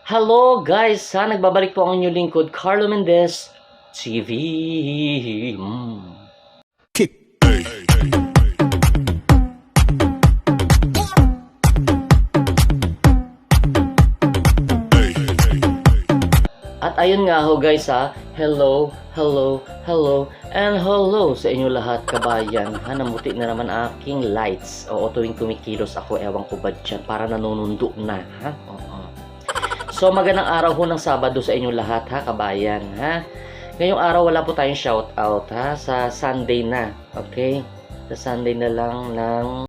Hello guys, nagbabalik po ang inyong lingkod, Carlo Mendez TV. At ayun nga ho guys hello, and hello sa inyo lahat kabayan. Namuti na naman aking lights. Oo, tuwing kumikilos ako, ewan ko ba dyan, para nanunundo na, ha? Oo. So magandang araw ho ng Sabado sa inyo lahat kabayan, Ngayong araw wala po tayong shoutout sa Sunday na, okay? Sa Sunday na lang ng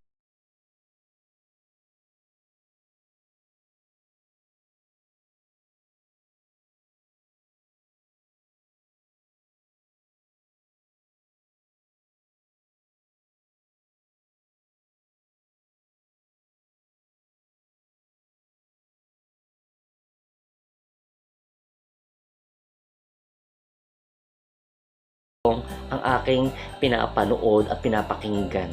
ang aking pinapanood at pinapakinggan,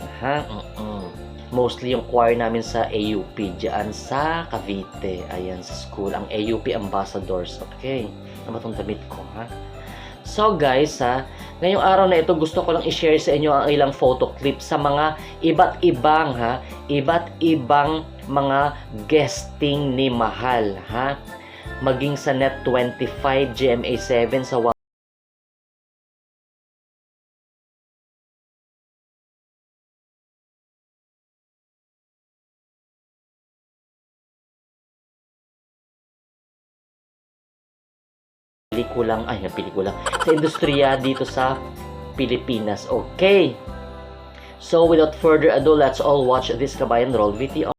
Mostly yung choir namin sa AUP diyan sa Cavite. Ayan, sa school, ang AUP Ambassadors. Okay, ano itong damit ko, So guys, ngayong araw na ito gusto ko lang i-share sa inyo ang ilang photo clip sa mga iba't ibang mga guesting ni Mahal, maging sa Net 25, GMA 7 sa pelikula sa industriya dito sa Pilipinas. Okay. So without further ado, let's all watch this kabayan roll VTR.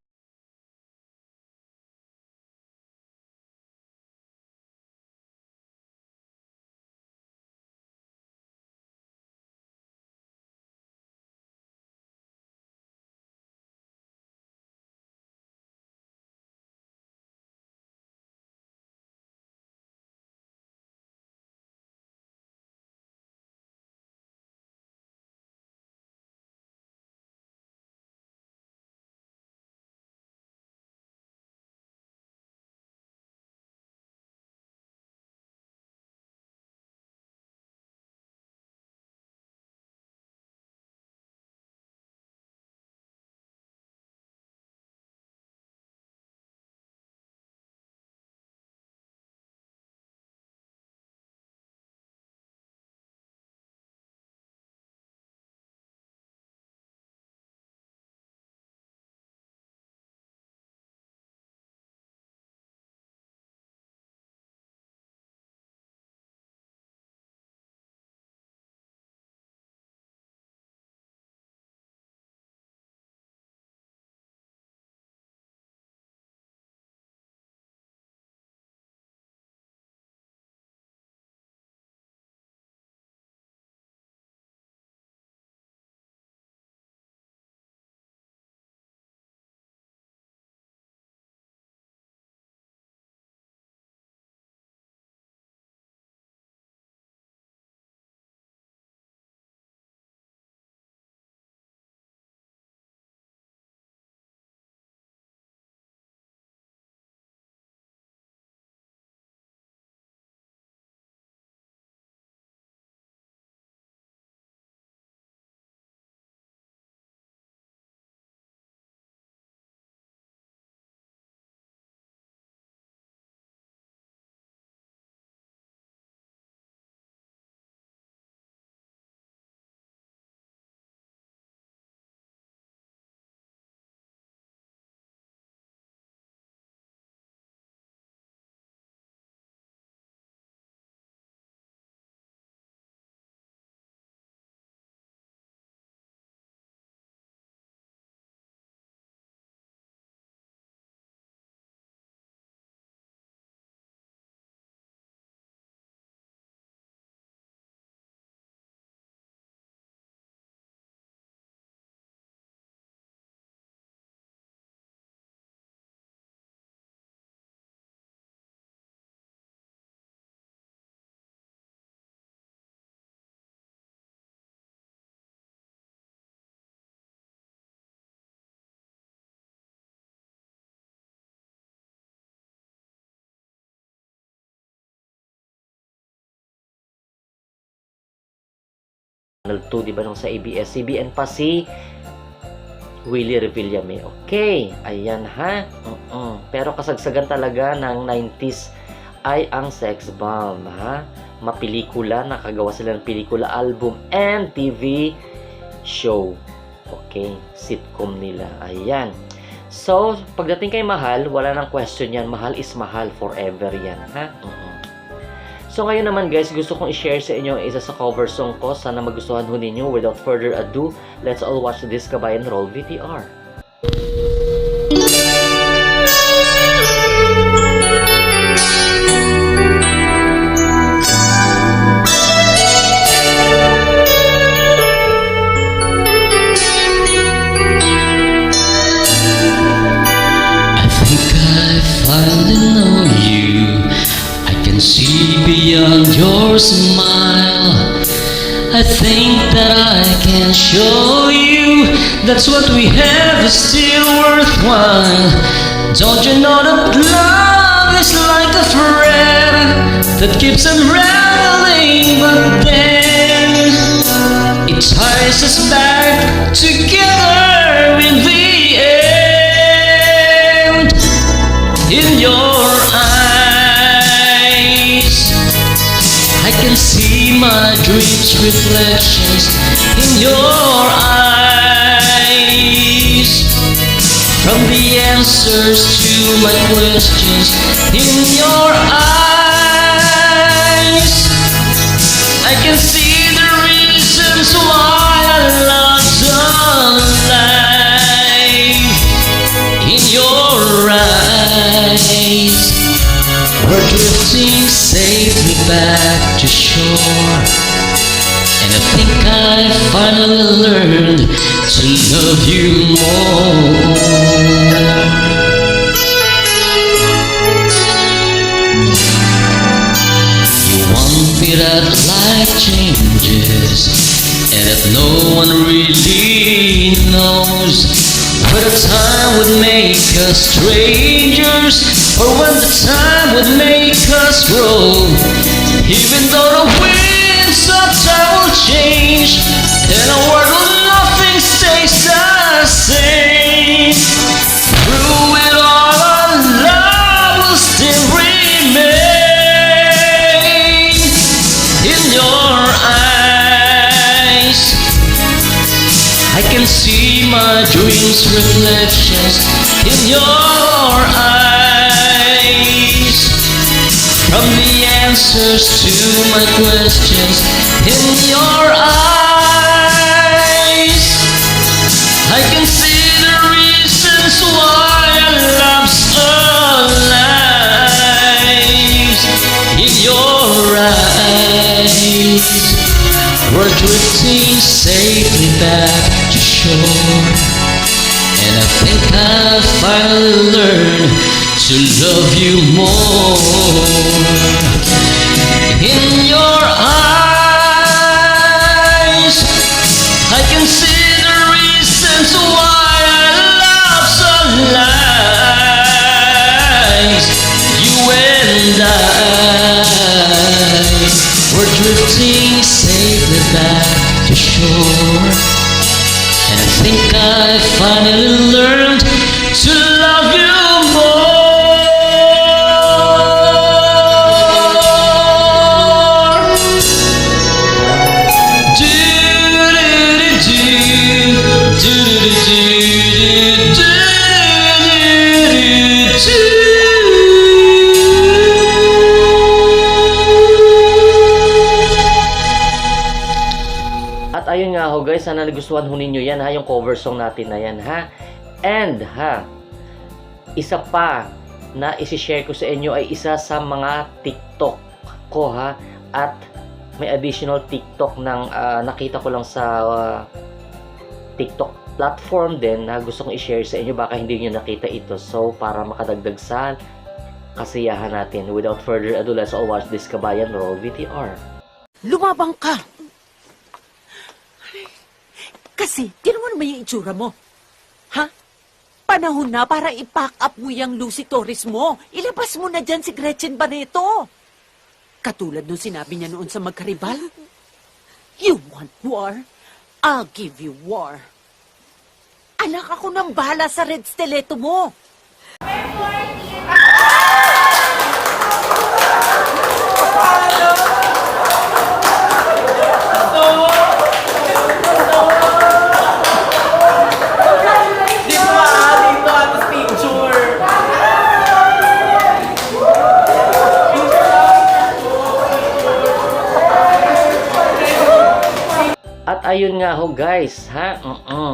Channel 2, di ba, nung sa ABS-CBN pa si Willie Revillame. Okay, ayan ha. Pero kasagsagan talaga ng 90s ay ang Sex Bomb, ha? Mapelikula, nakagawa sila ng pelikula, album, and TV show. Okay, sitcom nila. Ayan. So, pagdating kay Mahal, wala nang question yan. Mahal is mahal forever yan, ha? So, ngayon naman guys, gusto kong i-share sa inyo ang isa sa cover song ko. Sana magustuhan ho ninyo. Without further ado, let's all watch this Kabayan Roll VTR. See beyond your smile. I think that I can show you that's what we have is still worthwhile. Don't you know that love is like a thread that keeps unraveling, but then it ties us back together in the end. In your I can see my dreams' reflections in your eyes. From the answers to my questions in your eyes, I can see the reasons why I love alive. In your eyes, we're drifting safely back to shore, and I think I finally learned to love you more. You want me that life changes, and that no one really knows whether time would make us strangers, or when the time would make us grow. Even though the winds of time will change, in a world where nothing stays the same, through it all our love will still remain. In your eyes, I can see my dreams' reflections in your eyes. From the answers to my questions in your eyes, I can see the reasons why our love's alive. In your eyes, we're drifting safely back to shore, and I think I finally learned to love you more. In your eyes, I can see the reasons why our love's alive. You and I, we're drifting safely back to shore, and I think I finally learned to love you more. At ayun nga ho guys, sana nagustuhan ho ninyo yan ha, yung cover song natin na yan ha. And ha, isa pa na isi-share ko sa inyo ay isa sa mga TikTok ko ha. At may additional TikTok ng nakita ko lang sa TikTok platform din na gusto kong i-share sa inyo. Baka hindi nyo nakita ito. So, para makadagdag sa kasiyahan natin. Without further ado, let's all watch this Kabayan Roll VTR. Lumabang ka! Kasi, tinan mo naman yung itsura mo. Ha? Panahon na para i-pack up mo yung Lucy Torres mo. Ilabas mo na dyan si Gretchen Barreto. Katulad nung sinabi niya noon sa magkaribal. You want war? I'll give you war. Anak, ako nang bahala sa red stiletto mo. Dito atas picture. At ayun nga ho guys, ha?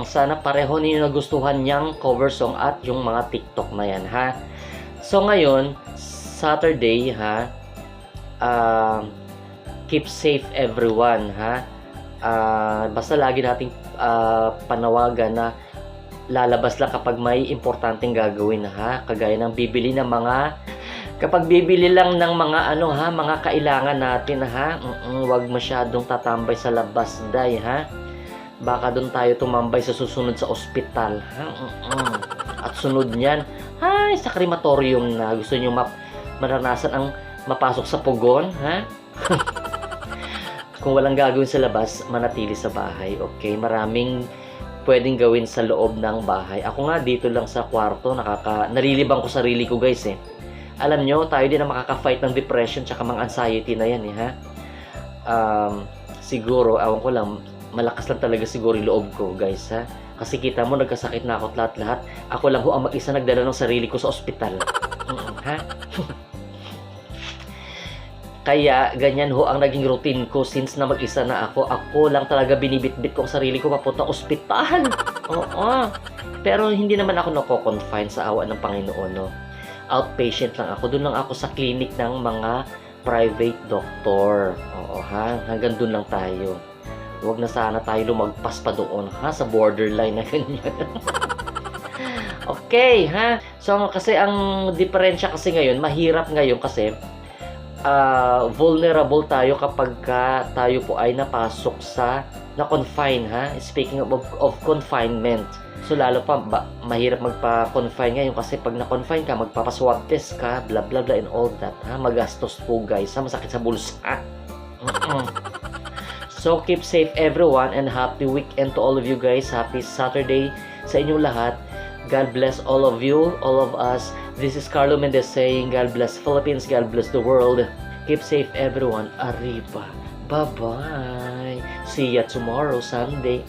Sana pareho ninyo nagustuhan niyang cover song at yung mga TikTok na yan, ha? So ngayon, Saturday, ha? Keep safe everyone, ha? Basta lagi nating panawagan na lalabas lang kapag may importanteng gagawin, ha? Kagaya ng bibili ng mga kapag bibili lang ng mga mga kailangan natin, ha. Wag masyadong tatambay sa labas, day, ha. Baka doon tayo tumambay sa susunod sa ospital, ha. At sunod niyan, ay sa crematorium na gusto niyo maranasan ang mapasok sa pugon, ha. Kung walang gagawin sa labas, manatili sa bahay, okay? Maraming pwedeng gawin sa loob ng bahay. Ako nga dito lang sa kwarto, nalilibang ko sarili ko, guys, eh. Alam nyo, tayo din ang makaka-fight ng depression tsaka mga anxiety na yan, eh, ha? Siguro, awan ko lang, malakas lang talaga siguro yung loob ko, guys, ha? Kasi kita mo, nagkasakit na ako lahat-lahat. Ako lang ho ang mag-isa nagdala ng sarili ko sa ospital. Ha? Kaya, ganyan ho ang naging routine ko since na mag-isa na ako. Ako lang talaga binibitbit ko ang sarili ko papunta ospital. Oo. Pero hindi naman ako nako-confine sa awa ng Panginoon, no? Outpatient lang ako. Doon lang ako sa clinic ng mga private doctor. Oo, ha? Hanggang doon lang tayo. Huwag na sana tayo lumagpas pa doon, ha? Sa borderline na ganyan. Okay, ha? So, kasi ang diferensya kasi ngayon, mahirap ngayon kasi vulnerable tayo kapag tayo po ay napasok sa na-confine, ha? Speaking of confinement. So, lalo pa, mahirap magpa-confine ngayon kasi pag na-confine ka, magpapaswab test ka, blah, blah, blah, and all that, ha? Magastos po, guys, ha? Masakit sa bulsa. So, keep safe, everyone, and happy weekend to all of you guys. Happy Saturday sa inyong lahat. God bless all of you, all of us. This is Carlo Mendez saying, God bless Philippines, God bless the world. Keep safe, everyone. Arriba. Bye-bye. See ya tomorrow, Sunday.